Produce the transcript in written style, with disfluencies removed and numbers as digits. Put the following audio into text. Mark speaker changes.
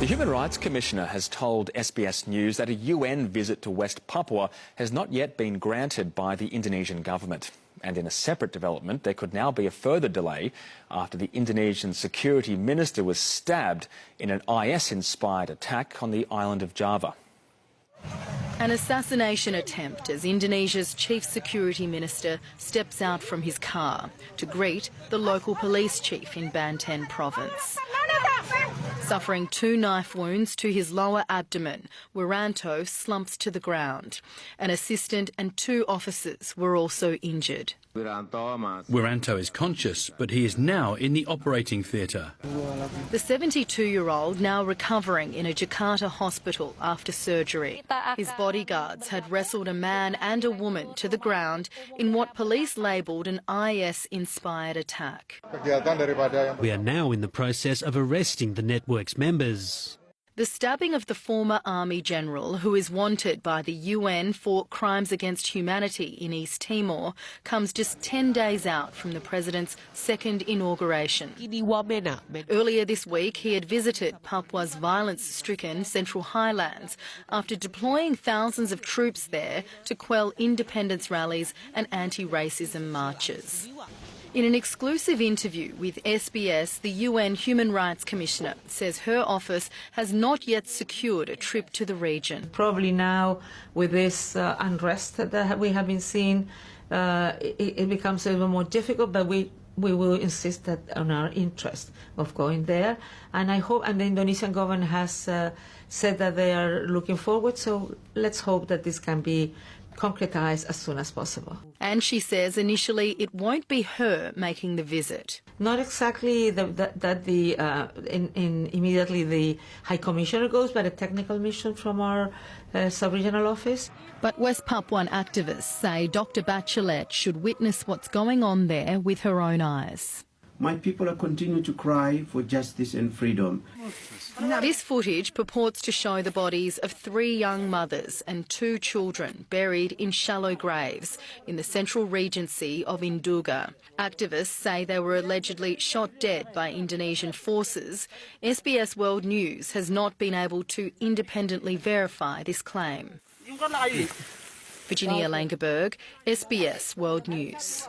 Speaker 1: The Human Rights Commissioner has told SBS News that a UN visit to West Papua has not yet been granted by the Indonesian government. And in a separate development, there could now be a further delay after the Indonesian Security Minister was stabbed in an IS-inspired attack on the island of Java.
Speaker 2: An assassination attempt as Indonesia's Chief Security Minister steps out from his car to greet the local police chief in Banten province. Suffering 2 knife wounds to his lower abdomen, Wiranto slumps to the ground. An assistant and 2 officers were also injured.
Speaker 3: Wiranto is conscious, but he is now in the operating theatre.
Speaker 2: The 72-year-old now recovering in a Jakarta hospital after surgery. His bodyguards had wrestled a man and a woman to the ground in what police labelled an IS-inspired attack.
Speaker 4: We are now in the process of arresting the network's members.
Speaker 2: The stabbing of the former army general, who is wanted by the UN for crimes against humanity in East Timor, comes just 10 days out from the president's second inauguration. Earlier this week, he had visited Papua's violence-stricken Central Highlands after deploying thousands of troops there to quell independence rallies and anti-racism marches. In an exclusive interview with SBS, the UN Human Rights Commissioner says her office has not yet secured a trip to the region.
Speaker 5: Probably now, with this unrest that we have been seeing, it becomes a little more difficult, but we will insist that on our interest of going there. And I hope, and the Indonesian government has said that they are looking forward, so let's hope that this can be concretised as soon as possible.
Speaker 2: And she says initially it won't be her making the visit.
Speaker 5: Not exactly immediately the High Commissioner goes, but a technical mission from our sub-regional office.
Speaker 2: But West Papuan activists say Dr. Bachelet should witness what's going on there with her own eyes.
Speaker 6: My people are continuing to cry for justice and freedom.
Speaker 2: This footage purports to show the bodies of 3 young mothers and 2 children buried in shallow graves in the Central Regency of Induga. Activists say they were allegedly shot dead by Indonesian forces. SBS World News has not been able to independently verify this claim. Virginia Langerberg, SBS World News.